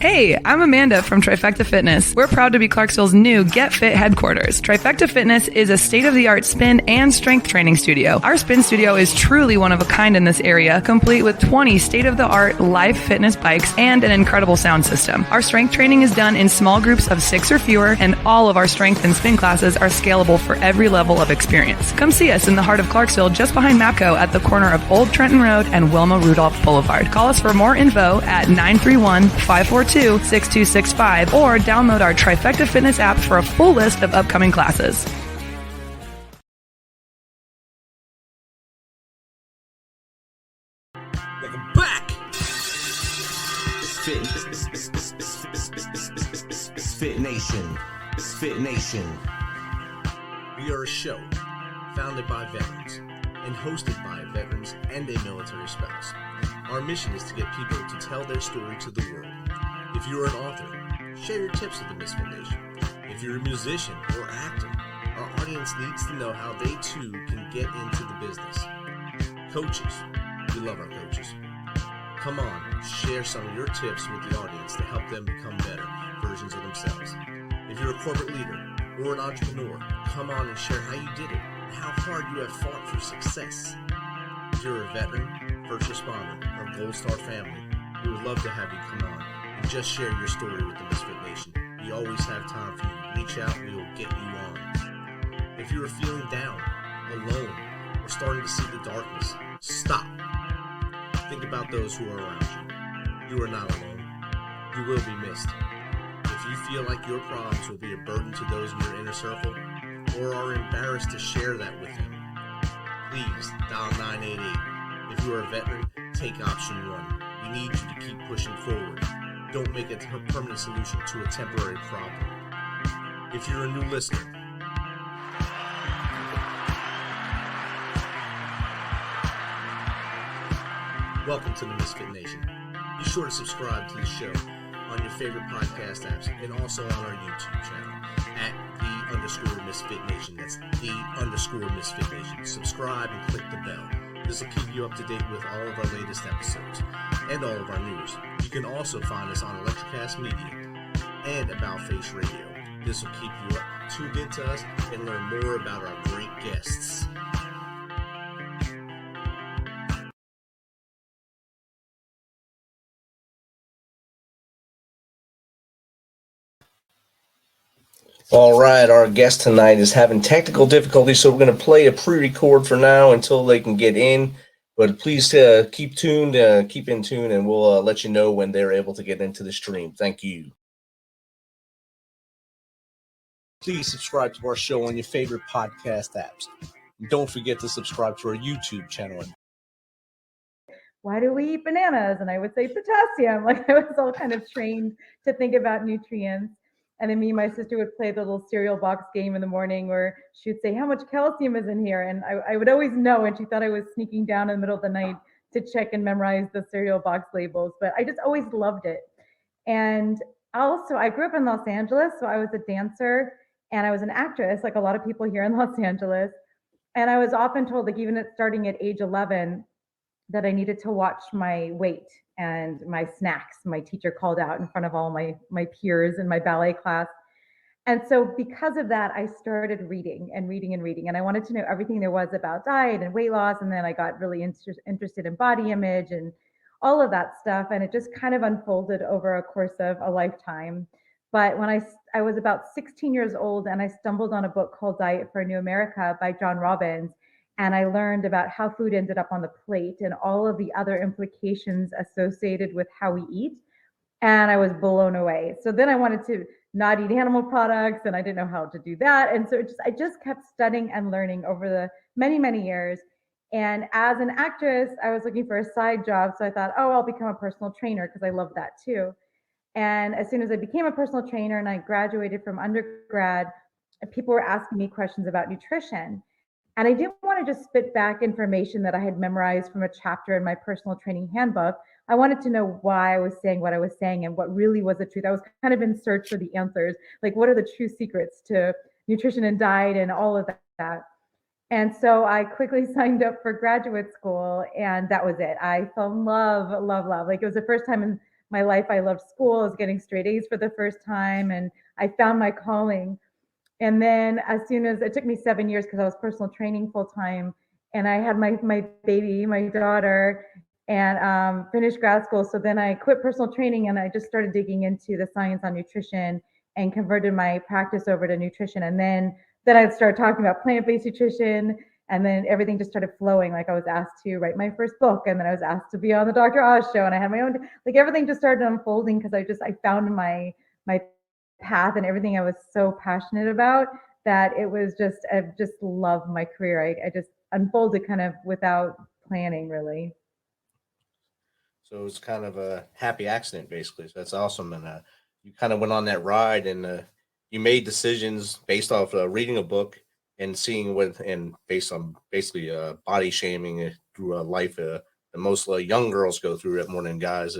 Hey, I'm Amanda from Trifecta Fitness. We're proud to be Clarksville's new Get Fit headquarters. Trifecta Fitness is a state-of-the-art spin and strength training studio. Our spin studio is truly one of a kind in this area, complete with 20 state-of-the-art live fitness bikes and an incredible sound system. Our strength training is done in small groups of 6 or fewer, and all of our strength and spin classes are scalable for every level of experience. Come see us in the heart of Clarksville, just behind MAPCO at the corner of Old Trenton Road and Wilma Rudolph Boulevard. Call us for more info at 931-542-6265 or download our Trifecta Fitness app for a full list of upcoming classes. Welcome back. MisFitNation. MisFitNation. We are a show founded by veterans and hosted by veterans and a military spouse. Our mission is to get people to tell their story to the world. If you're an author, share your tips with the MisFitNation. If you're a musician or actor, our audience needs to know how they too can get into the business. Coaches, we love our coaches. Come on, share some of your tips with the audience to help them become better versions of themselves. If you're a corporate leader or an entrepreneur, come on and share how you did it and how hard you have fought for success. If you're a veteran, first responder, or Gold Star family, we would love to have you come on and just share your story with the MisFitNation. We always have time for you. Reach out, we will get you on. If you are feeling down, alone, or starting to see the darkness, stop. Think about those who are around you. You are not alone. You will be missed. If you feel like your problems will be a burden to those in your inner circle, or are embarrassed to share that with them, please dial 988. If you are a veteran, take option 1. We need you to keep pushing forward. Don't make a permanent solution to a temporary problem. If you're a new listener, welcome to the MisFitNation. Be sure to subscribe to the show on your favorite podcast apps and also on our YouTube channel at @the_MisFitNation. That's _MisFitNation. Subscribe and click the bell. This will keep you up to date with all of our latest episodes and all of our news. You can also find us on Electrocast Media and About Face Radio. This will keep you tuned into us and learn more about our great guests. All right, our guest tonight is having technical difficulties, so we're going to play a pre-record for now until they can get in. But please keep tuned, keep in tune, and we'll let you know when they're able to get into the stream. Thank you. Please subscribe to our show on your favorite podcast apps. And don't forget to subscribe to our YouTube channel. Why do we eat bananas? And I would say potassium. Like I was all kind of trained to think about nutrients. And then me and my sister would play the little cereal box game in the morning where she would say, how much calcium is in here? And I would always know. And she thought I was sneaking down in the middle of the night to check and memorize the cereal box labels. But I just always loved it. And also, I grew up in Los Angeles. So I was a dancer and I was an actress, like a lot of people here in Los Angeles. And I was often told, like even starting at age 11, that I needed to watch my weight and my snacks. My teacher called out in front of all my peers in my ballet class. And so because of that, I started reading. And I wanted to know everything there was about diet and weight loss. And then I got really interested in body image and all of that stuff. And it just kind of unfolded over a course of a lifetime. But when I was about 16 years old and I stumbled on a book called Diet for a New America by John Robbins. And I learned about how food ended up on the plate and all of the other implications associated with how we eat. And I was blown away. So then I wanted to not eat animal products and I didn't know how to do that. And so I just kept studying and learning over the many, many years. And as an actress, I was looking for a side job. So I thought, oh, I'll become a personal trainer because I love that too. And as soon as I became a personal trainer and I graduated from undergrad, people were asking me questions about nutrition. And I didn't want to just spit back information that I had memorized from a chapter in my personal training handbook. I wanted to know why I was saying what I was saying and what really was the truth. I was kind of in search for the answers, like what are the true secrets to nutrition and diet and all of that. And so I quickly signed up for graduate school and that was it. I fell in love. Like it was the first time in my life. I loved school. I was getting straight A's for the first time, and I found my calling. And then as soon as it took me 7 years because I was personal training full time, and I had my baby, my daughter, and finished grad school. So then I quit personal training and I just started digging into the science on nutrition and converted my practice over to nutrition. And then I started talking about plant-based nutrition, and then everything just started flowing. Like I was asked to write my first book, and then I was asked to be on the Dr. Oz show, and I had my own, like everything just started unfolding because I found my path and everything I was so passionate about that it was just, I just love my career. I just unfolded kind of without planning, really. So it's kind of a happy accident, basically. So that's awesome. And you kind of went on that ride, and you made decisions based off reading a book and seeing what, and based on basically body shaming through life that most young girls go through it more than guys.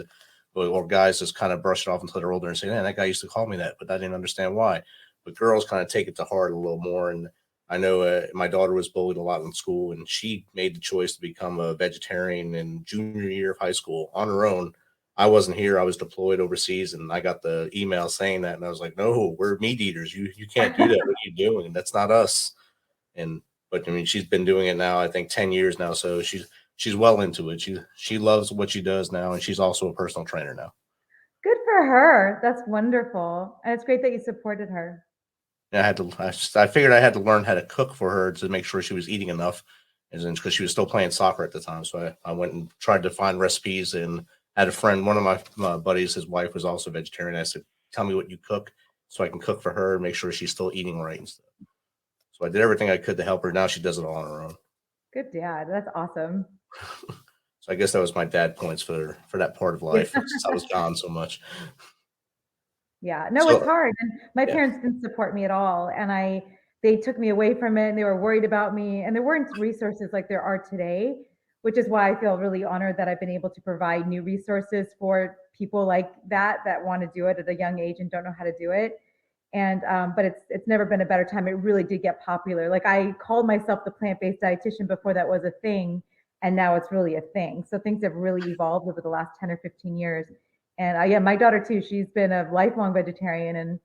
Or guys just kind of brush it off until they're older and say, "Man, that guy used to call me that, but I didn't understand why." But girls kind of take it to heart a little more. And I know my daughter was bullied a lot in school, and she made the choice to become a vegetarian in junior year of high school on her own. I wasn't here; I was deployed overseas, and I got the email saying that, and I was like, "No, we're meat eaters. You can't do that. What are you doing? That's not us." And but I mean, she's been doing it now, I think 10 years now, so she's well into it. She loves what she does now, and she's also a personal trainer now. Good for her. That's wonderful. And it's great that you supported her. And I figured I had to learn how to cook for her to make sure she was eating enough, and then because she was still playing soccer at the time. So I went and tried to find recipes, and had a friend, one of my buddies, his wife was also vegetarian. I said, "Tell me what you cook so I can cook for her and make sure she's still eating right and stuff." So I did everything I could to help her. Now she does it all on her own. Good dad. That's awesome. So I guess that was my dad points for that part of life since I was gone so much. Yeah, no, it's So hard. And my yeah, parents didn't support me at all. And they took me away from it, and they were worried about me. And there weren't resources like there are today, which is why I feel really honored that I've been able to provide new resources for people like that want to do it at a young age and don't know how to do it. And but it's never been a better time. It really did get popular. Like I called myself the plant-based dietitian before that was a thing, and now it's really a thing. So things have really evolved over the last 10 or 15 years. And yeah, my daughter too, she's been a lifelong vegetarian and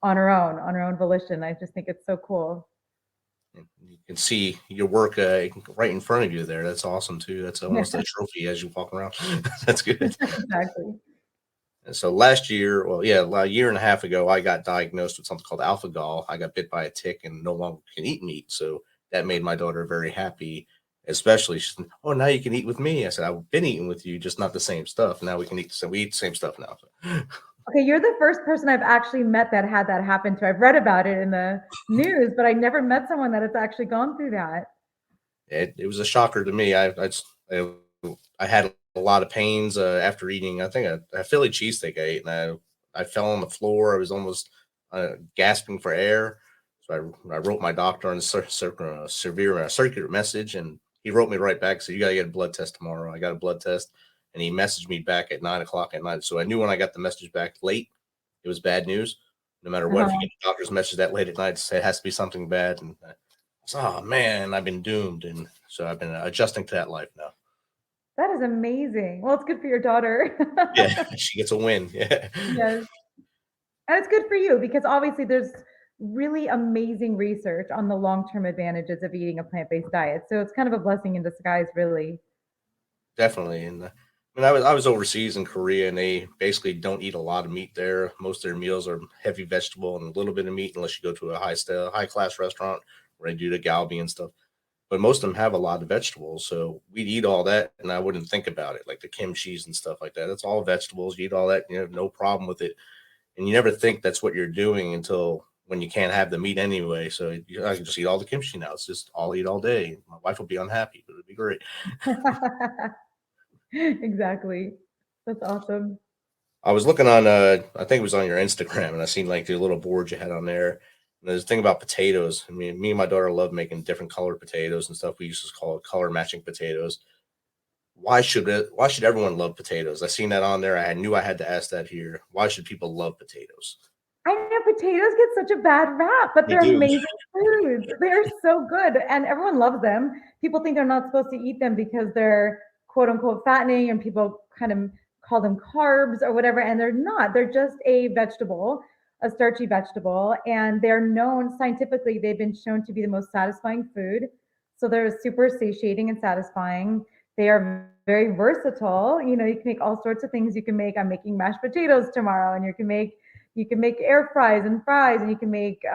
on her own volition. I just think it's so cool. you can see your work right in front of you there. That's awesome too. That's Yeah, almost a trophy as you walk around. That's good. exactly. And so last year, well, yeah, a year and a half ago, I got diagnosed with something called alpha gall. I got bit by a tick and no longer can eat meat. So that made my daughter very happy. Especially, she said, "Oh, now you can eat with me." I said, "I've been eating with you, just not the same stuff. Now we can eat. So we eat the same stuff now." Okay, you're the first person I've actually met that had that happen to. I've read about it in the news, but I never met someone that has actually gone through that. It was a shocker to me. I, I had a lot of pains after eating. I think a Philly cheesesteak I ate, and I fell on the floor. I was almost gasping for air. So I wrote my doctor on a severe circular message, and he wrote me right back. So you got to get a blood test tomorrow. I got a blood test, and he messaged me back at 9 o'clock at night. So I knew when I got the message back late, it was bad news. No matter what, if you Uh-huh. get a doctor's message that late at night, it has to be something bad. And oh man, I've been doomed, and so I've been adjusting to that life now. That is amazing. Well, it's good for your daughter. Yeah, she gets a win. Yeah, Yes. And it's good for you because obviously there's really amazing research on the long-term advantages of eating a plant-based diet. So it's kind of a blessing in disguise, really. definitely. And I mean, I was overseas in Korea, and they basically don't eat a lot of meat there. Most of their meals are heavy vegetable and a little bit of meat, unless you go to a high class restaurant where they do the galbi and stuff. But most of them have a lot of vegetables, so we'd eat all that, and I wouldn't think about it, like the kimchi's and stuff like that. That's all vegetables. You eat all that, you have no problem with it, and you never think that's what you're doing until when you can't have the meat anyway. So I can just eat all the kimchi now. It's just I'll eat all day. My wife will be unhappy, but it'd be great. Exactly. That's awesome. I was looking on, I think it was on your Instagram, and I seen like the little board you had on there. And there's a thing about potatoes. I mean, me and my daughter love making different colored potatoes and stuff. We used to call it color matching potatoes. Why should everyone love potatoes? I seen that on there. I knew I had to ask that here. Why should people love potatoes? I know potatoes get such a bad rap, but They they're do. amazing foods. They're so good, and everyone loves them. People think they're not supposed to eat them because they're quote unquote fattening, and people kind of call them carbs or whatever, and they're not. They're just a vegetable, a starchy vegetable, and they're known scientifically, they've been shown to be the most satisfying food. So they're super satiating and satisfying. They are very versatile. You know, you can make all sorts of things. I'm making mashed potatoes tomorrow, and you can make air fries, and you can make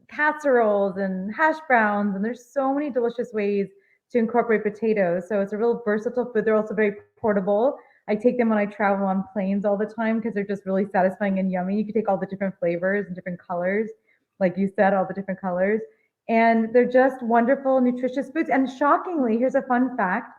casseroles and hash browns, and there's so many delicious ways to incorporate potatoes. So it's a real versatile food. They're also very portable. I take them when I travel on planes all the time because they're just really satisfying and yummy. You can take all the different flavors and different colors, like you said, all the different colors. And they're just wonderful, nutritious foods. And shockingly, here's a fun fact: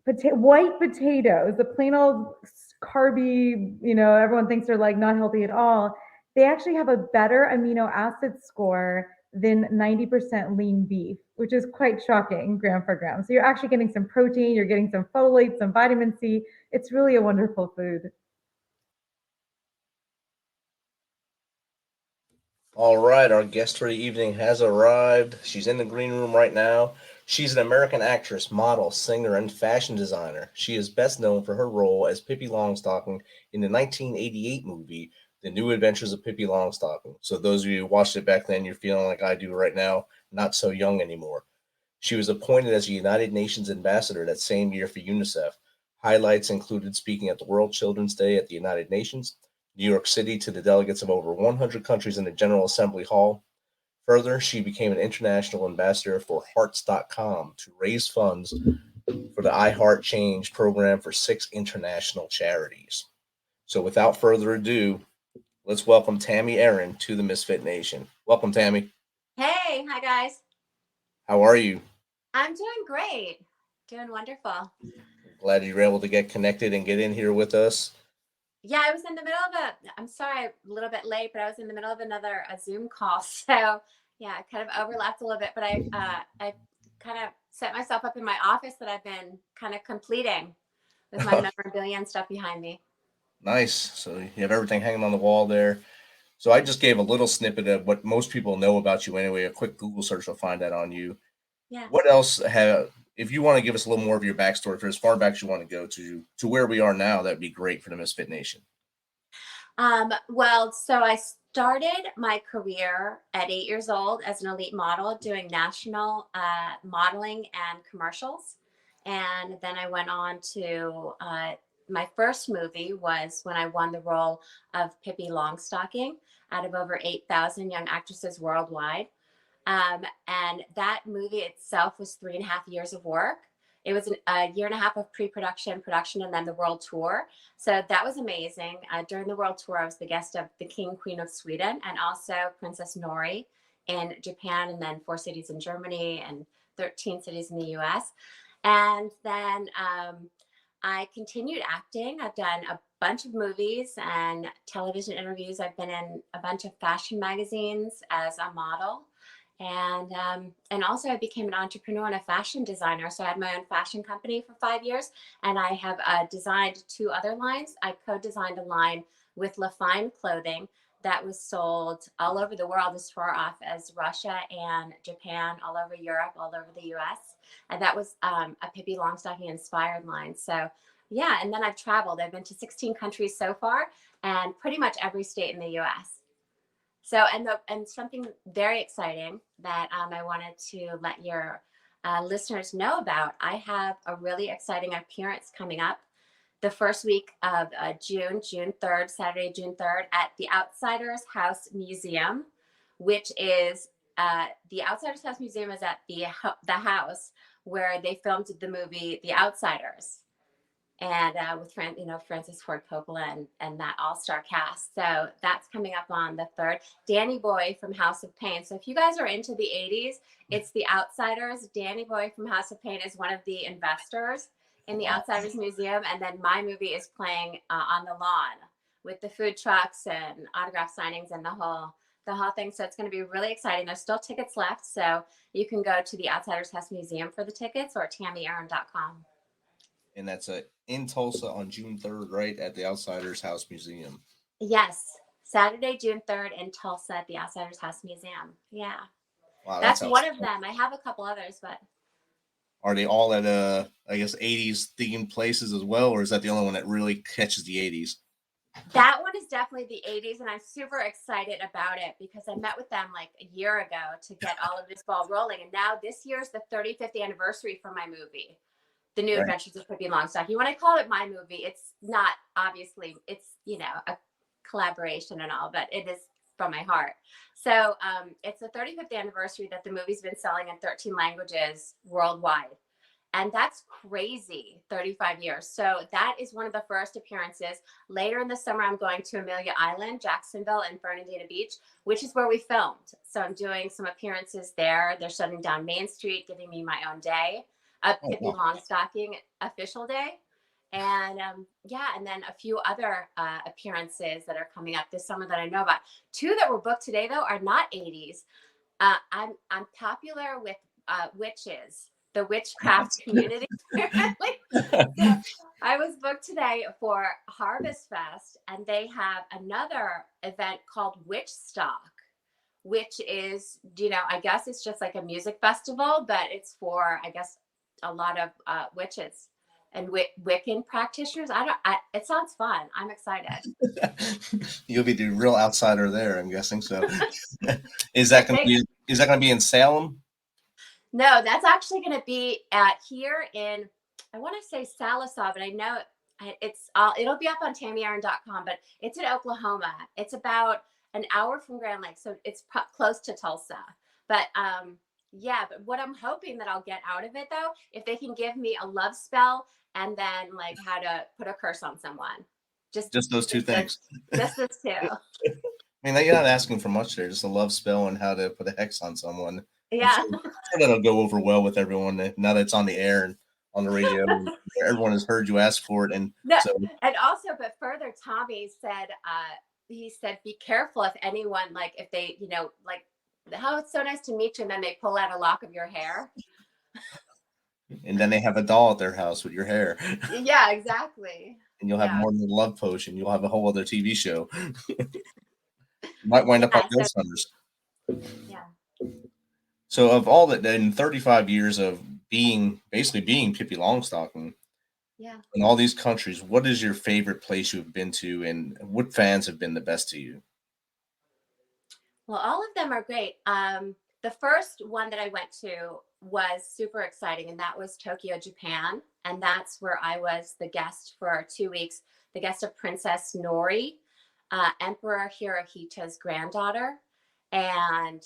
white potatoes, the plain old carby, everyone thinks they're like not healthy at all. They actually have a better amino acid score than 90% lean beef, which is quite shocking, gram for gram. So you're actually getting some protein, you're getting some folate, some vitamin C. It's really a wonderful food. All right, our guest for the evening has arrived. She's in the green room right now. She's an American actress, model, singer, and fashion designer. She is best known for her role as Pippi Longstocking in the 1988 movie, The New Adventures of Pippi Longstocking. So those of you who watched it back then, you're feeling like I do right now, not so young anymore. She was appointed as a United Nations ambassador that same year for UNICEF. Highlights included speaking at the World Children's Day at the United Nations, New York City to the delegates of over 100 countries in the General Assembly Hall. Further, she became an international ambassador for Hearts.com to raise funds for the I Heart Change program for 6 international charities. So without further ado, let's welcome Tami Erin to the Misfit Nation. Welcome, Tami. Hey, hi guys. How are you? I'm doing great. Doing wonderful. Glad you were able to get connected and get in here with us. Yeah, I was in the middle of I'm sorry, a little bit late, but I was in the middle of a Zoom call. So yeah, it kind of overlapped a little bit, but I kind of set myself up in my office that I've been kind of completing with my memorabilia and stuff behind me. Nice. So you have everything hanging on the wall there. So I just gave a little snippet of what most people know about you anyway. A quick Google search will find that on you. Yeah. What else if you want to give us a little more of your backstory for as far back as you want to go to where we are now, that'd be great for the Misfit Nation. Well, so I started my career at 8 years old as an elite model doing national modeling and commercials. And then I went on to my first movie was when I won the role of Pippi Longstocking out of over 8,000 young actresses worldwide. And that movie itself was 3.5 years of work. It was a year and a half of pre-production, production, and then the world tour. So that was amazing. During the world tour, I was the guest of the King, Queen of Sweden, and also Princess Nori in Japan, and then 4 cities in Germany and 13 cities in the US. And then I continued acting. I've done a bunch of movies and television interviews. I've been in a bunch of fashion magazines as a model. And also I became an entrepreneur and a fashion designer. So I had my own fashion company for 5 years, and I have designed 2 other lines. I co-designed a line with LaFine Clothing that was sold all over the world, as far off as Russia and Japan, all over Europe, all over the US. And that was a Pippi Longstocking inspired line. So yeah, and then I've traveled. I've been to 16 countries so far, and pretty much every state in the US. So, and something very exciting that I wanted to let your listeners know about. I have a really exciting appearance coming up the first week of June 3rd, Saturday, June 3rd, at the Outsiders House Museum, which is the Outsiders House Museum is at the house where they filmed the movie The Outsiders. And with Francis Ford Coppola and that all-star cast. So that's coming up on the 3rd. Danny Boy from House of Pain. So if you guys are into the 80s, it's The Outsiders. Danny Boy from House of Pain is one of the investors in the Outsiders Museum. And then my movie is playing on the lawn with the food trucks and autograph signings and the whole thing. So it's going to be really exciting. There's still tickets left. So you can go to the Outsiders House Museum for the tickets or TamiErin.com. And that's in Tulsa on June 3rd, right, at the Outsiders House Museum. Yes. Saturday, June 3rd in Tulsa at the Outsiders House Museum. Yeah. Wow, That's one of them. I have a couple others, but. are they all at I guess 80s themed places as well, or is that the only one that really catches the 80s? That one is definitely the 80s, and I'm super excited about it because I met with them like a year ago to get all of this ball rolling. And now this year is the 35th anniversary for my movie, The New Right. Adventures of Pippi Longstocking. When I call it my movie, it's not obviously, it's, you know, a collaboration and all, but it is from my heart. So it's the 35th anniversary that the movie's been selling in 13 languages worldwide. And that's crazy, 35 years. So that is one of the first appearances. Later in the summer, I'm going to Amelia Island, Jacksonville, and Fernandina Beach, which is where we filmed. So I'm doing some appearances there. They're shutting down Main Street, giving me my own day, a Pippi Longstocking official day. And yeah, and then a few other appearances that are coming up this summer that I know about. Two that were booked today, though, are not 80s. I'm popular with witches. The witchcraft community. So I was booked today for Harvest Fest, and they have another event called Witch Stock, which is, you know, I guess it's just like a music festival, but it's for, I guess, a lot of witches and Wiccan practitioners. It sounds fun. I'm excited. You'll be the real outsider there, I'm guessing. So, is that going to be in Salem? No, that's actually going to be here in, I want to say Sallisaw, but I know it'll be up on TamiErin.com, but it's in Oklahoma. It's about an hour from Grand Lake, so it's close to Tulsa. But yeah, but what I'm hoping that I'll get out of it, though, if they can give me a love spell and then like how to put a curse on someone. Just those two things. Just those two. I mean, you're not asking for much there, just a love spell and how to put a hex on someone. Yeah. I'm sure that'll go over well with everyone now that it's on the air and on the radio. Everyone has heard you ask for it. And and also, but further, Tommy said, he said, be careful if anyone, like if they, you know, like, oh, it's so nice to meet you. And then they pull out a lock of your hair. And then they have a doll at their house with your hair. Yeah, exactly. And you'll have more than a love potion. You'll have a whole other TV show. You might wind up on Ghost Hunters. Yeah. So of all that, in 35 years of basically being Pippi Longstocking, in all these countries, what is your favorite place you've been to, and what fans have been the best to you? Well, all of them are great. The first one that I went to was super exciting, and that was Tokyo, Japan. And that's where I was the guest for 2 weeks, the guest of Princess Nori, Emperor Hirohito's granddaughter. And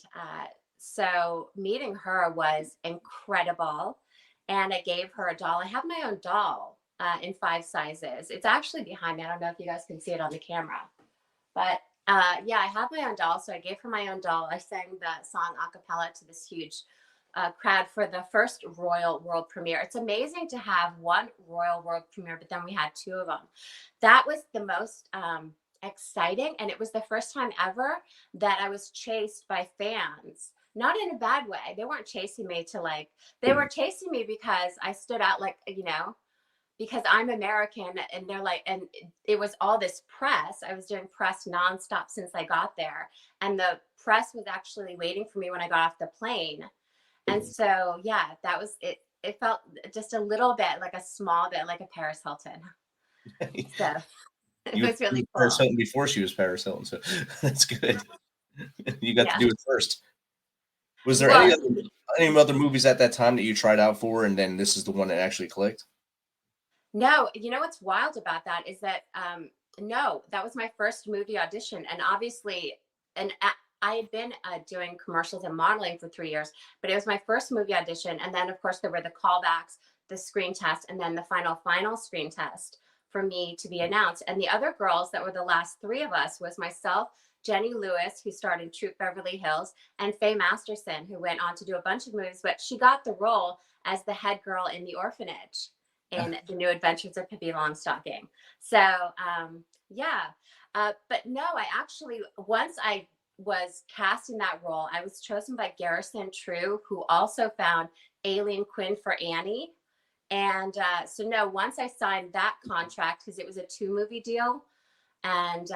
so meeting her was incredible. And I gave her a doll. I have my own doll in 5 sizes. It's actually behind me. I don't know if you guys can see it on the camera. But yeah, I have my own doll. So I gave her my own doll. I sang the song a cappella to this huge crowd for the first Royal World Premiere. It's amazing to have one Royal World Premiere, but then we had 2 of them. That was the most exciting. And it was the first time ever that I was chased by fans. Not in a bad way. They weren't chasing me they were chasing me because I stood out, like, you know, because I'm American, and they're like, and it was all this press. I was doing press nonstop since I got there. And the press was actually waiting for me when I got off the plane. And so, yeah, that was it. It felt just a little bit like a small bit like a Paris Hilton. So it was really cool. Paris Hilton before she was Paris Hilton. So that's good. You got to do it first. Was there any other movies at that time that you tried out for, and then this is the one that actually clicked? No, you know what's wild about that is that no, that was my first movie audition, and obviously, and I had been doing commercials and modeling for 3 years, but it was my first movie audition, and then of course there were the callbacks, the screen test, and then the final screen test for me to be announced. And the other girls that were the last 3 of us was myself, Jenny Lewis, who starred in Troop Beverly Hills, and Faye Masterson, who went on to do a bunch of movies, but she got the role as the head girl in the orphanage in The New Adventures of Pippi Longstocking. So, yeah. But no, I actually, once I was cast in that role, I was chosen by Garrison True, who also found Aileen Quinn for Annie. And so no, once I signed that contract, because it was a 2-movie deal, and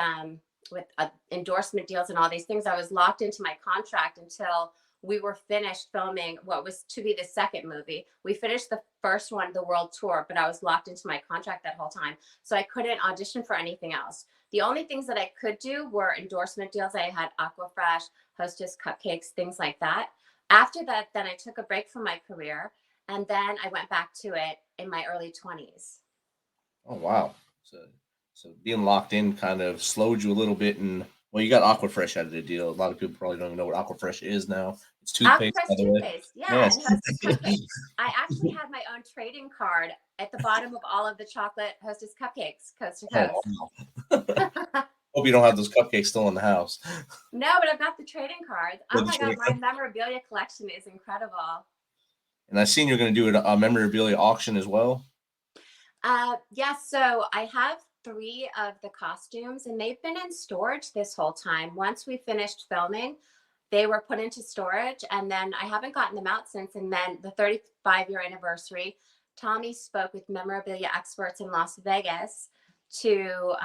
with endorsement deals and all these things, I was locked into my contract until we were finished filming what was to be the second movie. We finished the first one, the world tour, but I was locked into my contract that whole time. So I couldn't audition for anything else. The only things that I could do were endorsement deals. I had Aquafresh, Hostess Cupcakes, things like that. After that, then I took a break from my career, and then I went back to it in my early 20s. Oh wow. So being locked in kind of slowed you a little bit, and well, you got Aquafresh out of the deal. A lot of people probably don't even know what Aquafresh is now. It's toothpaste, by Aquafresh the way. toothpaste, yeah, Yes. and Hostess Cupcakes. I actually had my own trading card at the bottom of all of the chocolate Hostess Cupcakes, coast to Oh, coast. wow. Hope you don't have those cupcakes still in the house. No, but I've got the trading cards. Yeah, Oh the my God, trading my memorabilia collection is incredible. And I seen you're going to do a memorabilia auction as well. Yeah, so I have 3 of the costumes, and they've been in storage this whole time. Once we finished filming, they were put into storage, and then I haven't gotten them out since. And then the 35-year anniversary, Tommy spoke with memorabilia experts in Las Vegas to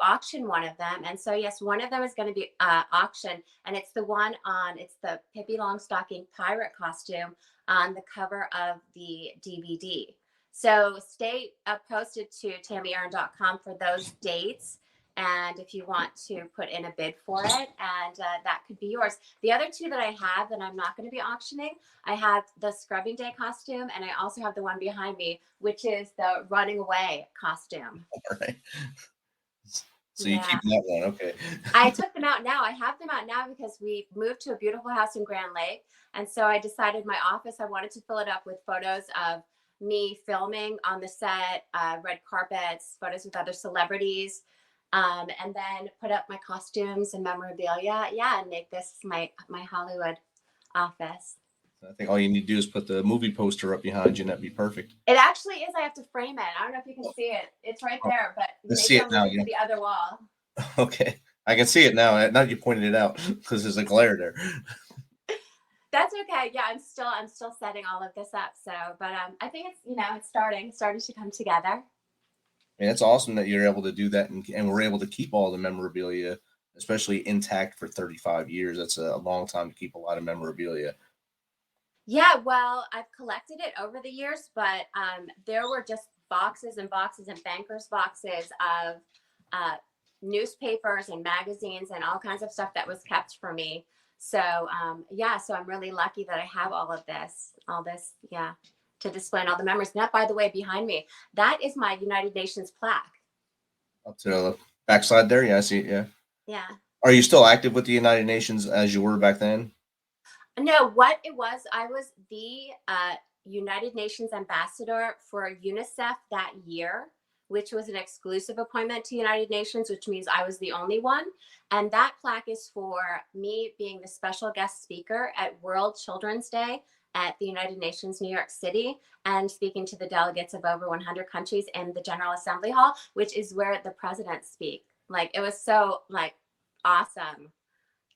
auction one of them. And so yes, one of them is going to be auctioned, and it's the Pippi Longstocking pirate costume on the cover of the DVD. So stay posted to TamiErin.com for those dates. And if you want to put in a bid for it, and that could be yours. The other 2 that I have that I'm not going to be auctioning, I have the Scrubbing Day costume, and I also have the one behind me, which is the Running Away costume. All right. So you keep that one, okay. I took them out now. I have them out now because we moved to a beautiful house in Grand Lake. And so I decided my office, I wanted to fill it up with photos of me filming on the set, red carpets, photos with other celebrities, and then put up my costumes and memorabilia. Yeah, and make this my Hollywood office. I think all you need to do is put the movie poster up behind you, and that'd be perfect. It actually is. I have to frame it. I don't know if you can see it. It's right there, but Let's see it now. To the other wall. Okay, I can see it now. Now you pointed it out because there's a glare there. That's okay. Yeah, I'm still setting all of this up. So, but I think it's starting to come together. And it's awesome that you're able to do that, and we're able to keep all the memorabilia, especially intact for 35 years. That's a long time to keep a lot of memorabilia. Yeah, well, I've collected it over the years, but there were just boxes and boxes and bankers boxes of newspapers and magazines and all kinds of stuff that was kept for me. So so I'm really lucky that I have all this, to display and all the memories. And that, by the way, behind me, that is my United Nations plaque. Up to the backside there, yeah, I see it. Yeah. Yeah. Are you still active with the United Nations as you were back then? No, what it was, I was the United Nations ambassador for UNICEF that year, which was an exclusive appointment to United Nations, which means I was the only one. And that plaque is for me being the special guest speaker at World Children's Day at the United Nations, New York City, and speaking to the delegates of over 100 countries in the General Assembly Hall, which is where the presidents speak. Like, it was so awesome,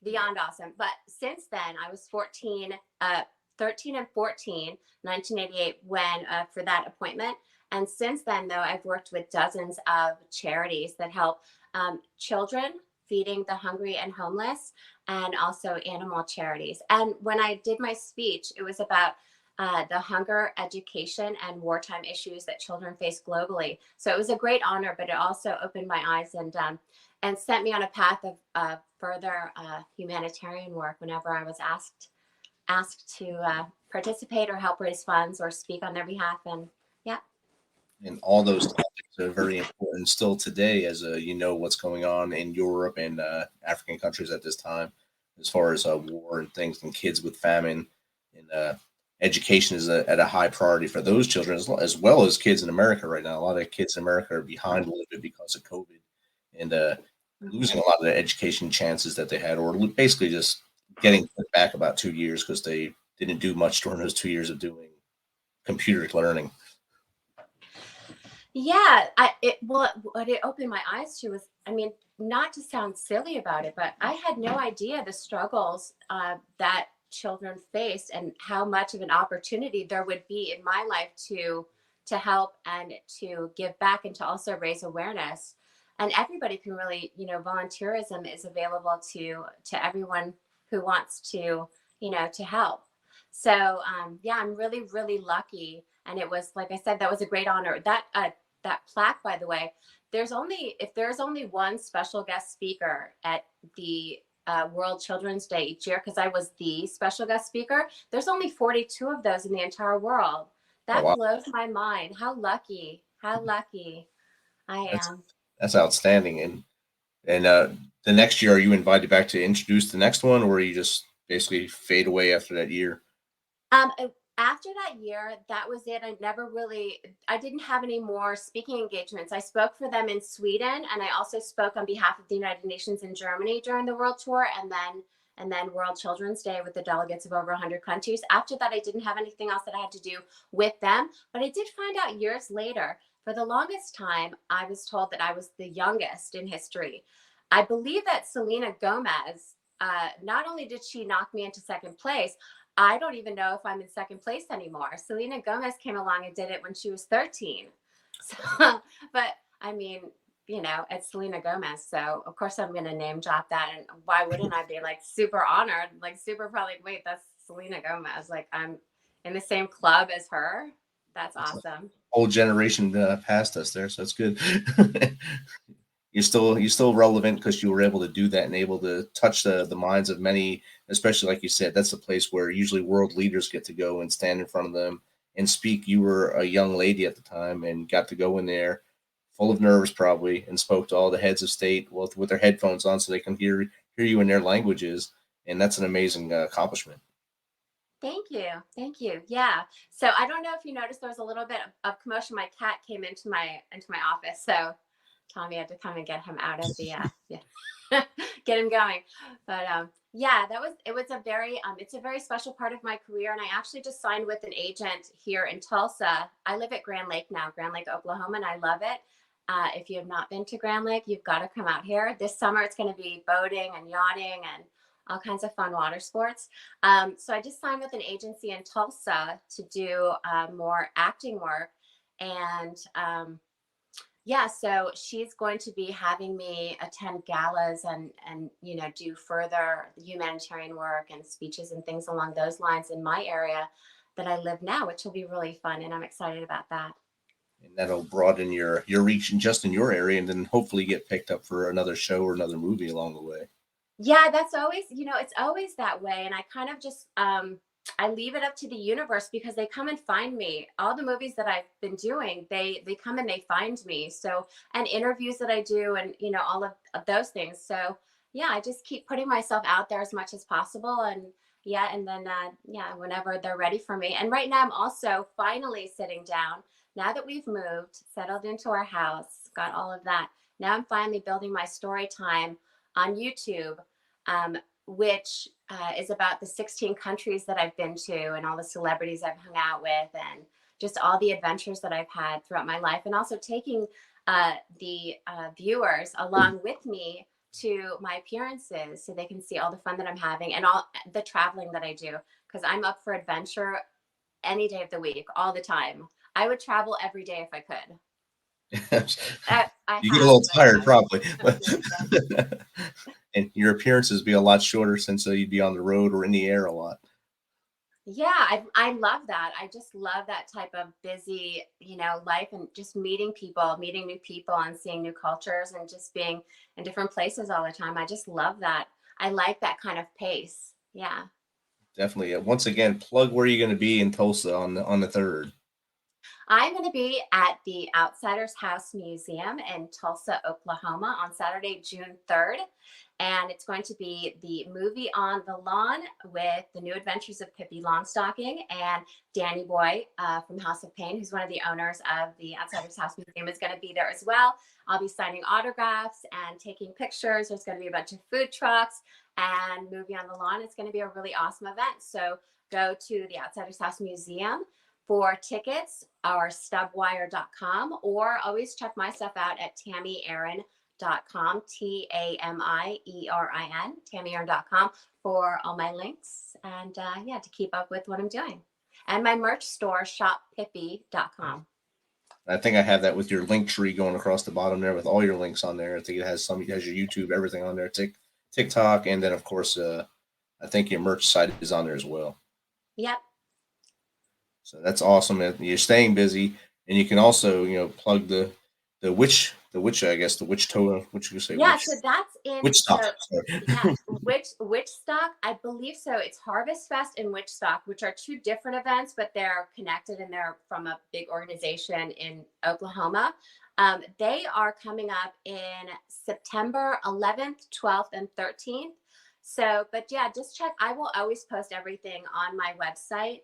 beyond awesome. But since then, I was 13 and 14, 1988, when for that appointment. And since then, though, I've worked with dozens of charities that help children, feeding the hungry and homeless, and also animal charities. And when I did my speech, it was about the hunger, education, and wartime issues that children face globally. So it was a great honor, but it also opened my eyes and sent me on a path of further humanitarian work whenever I was asked to participate or help raise funds or speak on their behalf. And yeah. And all those topics are very important still today, as what's going on in Europe and African countries at this time, as far as war and things, and kids with famine, and education is at a high priority for those children as well as kids in America right now. A lot of kids in America are behind a little bit because of COVID, and losing a lot of the education chances that they had, or basically just getting put back about 2 years because they didn't do much during those 2 years of doing computer learning. Yeah, what it opened my eyes to was, not to sound silly about it, but I had no idea the struggles that children faced and how much of an opportunity there would be in my life to help and to give back and to also raise awareness. And everybody can really, volunteerism is available to everyone who wants to to help. So yeah, I'm really, really lucky. And it was, like I said, that was a great honor. That plaque, by the way, if there's only one special guest speaker at the World Children's Day each year, because I was the special guest speaker, there's only 42 of those in the entire world. Oh, That wow. blows my mind. How lucky I am. That's outstanding. And the next year, are you invited back to introduce the next one, or you just basically fade away after that year? Um, After that year, that was it. I didn't have any more speaking engagements. I spoke for them in Sweden, and I also spoke on behalf of the United Nations in Germany during the world tour, and then World Children's Day with the delegates of over 100 countries. After that, I didn't have anything else that I had to do with them. But I did find out years later, for the longest time, I was told that I was the youngest in history. I believe that Selena Gomez, not only did she knock me into second place, I don't even know if I'm in second place anymore. Selena Gomez came along and did it when she was 13. So, but I mean, it's Selena Gomez. So of course I'm going to name drop that. And why wouldn't I be like super honored, like super probably, wait, that's Selena Gomez. Like I'm in the same club as her. That's awesome. Whole generation past us there. So that's good. You're still relevant because you were able to do that and able to touch the minds of many, especially like you said, that's a place where usually world leaders get to go and stand in front of them and speak. You were a young lady at the time and got to go in there full of nerves probably and spoke to all the heads of state with their headphones on so they can hear you in their languages. And that's an amazing accomplishment. Thank you. Yeah. So I don't know if you noticed, there was a little bit of commotion. My cat came into my office. So Tommy had to come and get him out of the get him going. But yeah, it was a very it's a very special part of my career. And I actually just signed with an agent here in Tulsa. I live at Grand Lake now, Grand Lake, Oklahoma, and I love it. If you have not been to Grand Lake, you've got to come out here. This summer it's going to be boating and yachting and all kinds of fun water sports. So I just signed with an agency in Tulsa to do more acting work. And yeah, so she's going to be having me attend galas and do further humanitarian work and speeches and things along those lines in my area that I live now, which will be really fun. And I'm excited about that. And that'll broaden your reach just in your area and then hopefully get picked up for another show or another movie along the way. Yeah, that's always, it's always that way. And I kind of just, I leave it up to the universe because they come and find me. All the movies that I've been doing, they come and they find me. So, and interviews that I do and, all of those things. So yeah, I just keep putting myself out there as much as possible. And yeah, and then, whenever they're ready for me. And right now I'm also finally sitting down now that we've moved, settled into our house, got all of that. Now I'm finally building my story time on YouTube, which is about the 16 countries that I've been to and all the celebrities I've hung out with and just all the adventures that I've had throughout my life, and also taking the viewers along with me to my appearances so they can see all the fun that I'm having and all the traveling that I do, because I'm up for adventure any day of the week, all the time. I would travel every day if I could. You get a little tired probably. And your appearances be a lot shorter since you'd be on the road or in the air a lot. Yeah, I love that. I just love that type of busy, life and just meeting new people and seeing new cultures and just being in different places all the time. I just love that. I like that kind of pace. Yeah. Definitely. Once again, plug where you're going to be in Tulsa on the 3rd. I'm going to be at the Outsiders House Museum in Tulsa, Oklahoma on Saturday, June 3rd. And it's going to be the movie on the lawn with the new Adventures of Pippi Longstocking, and Danny Boy from House of Pain, who's one of the owners of the Outsiders House Museum, is going to be there as well. I'll be signing autographs and taking pictures. There's going to be a bunch of food trucks and movie on the lawn. It's going to be a really awesome event. So go to the Outsiders House Museum for tickets or stubwire.com, or always check my stuff out at TamiErin.com, TamiErin, TamiErin.com for all my links and to keep up with what I'm doing. And my merch store, shoppippi.com. I think I have that with your link tree going across the bottom there with all your links on there. I think it has your YouTube, everything on there, TikTok, and then of course, I I think your merch site is on there as well. Yep. So that's awesome. You're staying busy, and you can also, plug the witch, I guess, the witch toe, what you say? Yeah, Witch, so that's in witch so stock. Sorry. yeah, Witch Stock, I believe so. It's Harvest Fest and Witch Stock, which are two different events, but they're connected and they're from a big organization in Oklahoma. They are coming up in September 11th, 12th, and 13th. So, but yeah, just check. I will always post everything on my website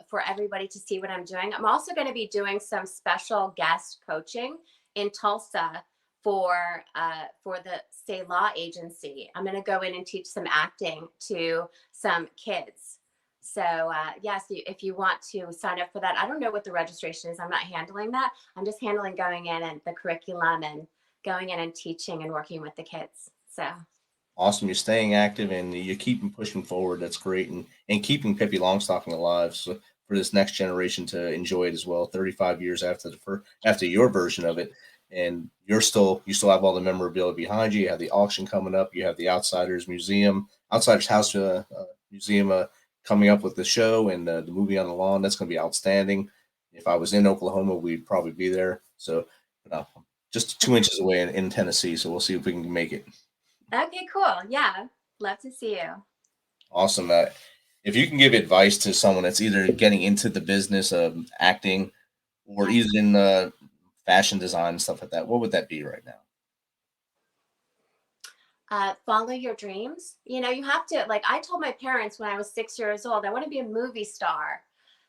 for everybody to see what I'm doing. I'm also going to be doing some special guest coaching in Tulsa for the Say Law Agency. I'm going to go in and teach some acting to some kids. So yes, if you want to sign up for that, I don't know what the registration is. I'm not handling that. I'm just handling going in and the curriculum and going in and teaching and working with the kids. So Awesome. You're staying active and you're keeping pushing forward. That's great. And keeping Pippi Longstocking alive, so for this next generation to enjoy it as well. 35 years after after your version of it. And you still have all the memorabilia behind you. You have the auction coming up. You have the Outsiders House Museum coming up with the show and the movie on the lawn. That's going to be outstanding. If I was in Oklahoma, we'd probably be there. So just 2 inches away in Tennessee. So we'll see if we can make it. okay, cool. Yeah, love to see you. Awesome. If you can give advice to someone that's either getting into the business of acting or either in fashion design and stuff like that, what would that be right now? Follow your dreams. You have to, like, I told my parents when I was 6 years old, I want to be a movie star.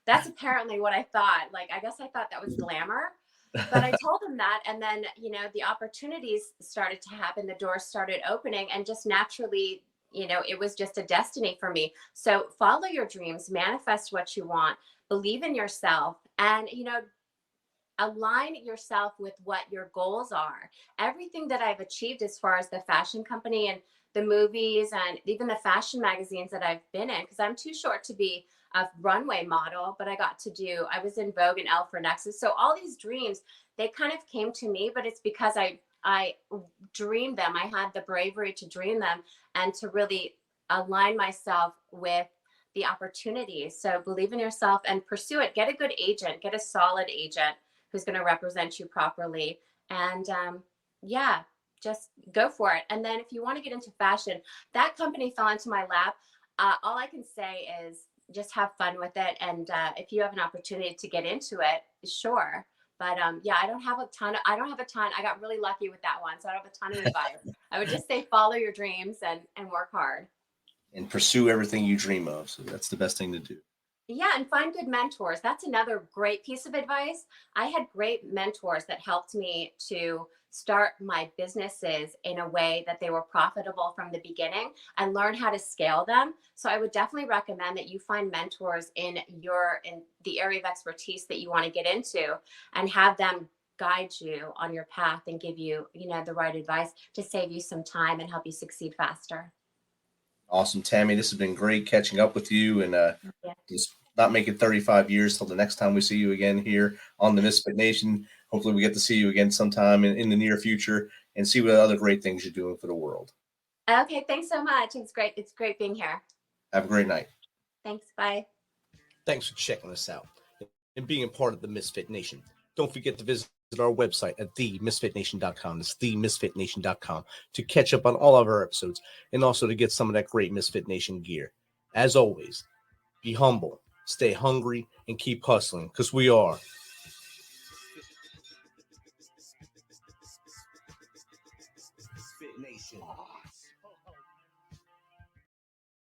That's apparently what I thought. Like, I guess I thought that was glamour, but I told them that. And then, the opportunities started to happen. The doors started opening and just naturally, it was just a destiny for me. So follow your dreams, manifest what you want, believe in yourself, and, align yourself with what your goals are. Everything that I've achieved as far as the fashion company and the movies and even the fashion magazines that I've been in, because I'm too short to be a runway model, but I was in Vogue and Elle for Nexus. So all these dreams, they kind of came to me, but it's because I dreamed them. I had the bravery to dream them and to really align myself with the opportunities. So believe in yourself and pursue it. Get a good agent, get a solid agent who's going to represent you properly. And just go for it. And then if you want to get into fashion, that company fell into my lap. All I can say is just have fun with it. And if you have an opportunity to get into it, sure. But I don't have a ton. I got really lucky with that one. So I don't have a ton of advice. I would just say follow your dreams and work hard. And pursue everything you dream of. So that's the best thing to do. Yeah, and find good mentors. That's another great piece of advice. I had great mentors that helped me to start my businesses in a way that they were profitable from the beginning and learn how to scale them. So I would definitely recommend that you find mentors in the area of expertise that you want to get into and have them guide you on your path and give you, the right advice to save you some time and help you succeed faster. Awesome, Tami. This has been great catching up with you and just not make it 35 years till the next time we see you again here on the Misfit Nation. Hopefully we get to see you again sometime in the near future and see what other great things you're doing for the world. Okay, thanks so much. It's great. It's great being here. Have a great night. Thanks. Bye. Thanks for checking us out and being a part of the Misfit Nation. Don't forget to visit our website at themisfitnation.com. It's themisfitnation.com to catch up on all of our episodes and also to get some of that great Misfit Nation gear. As always, be humble, stay hungry, and keep hustling because we are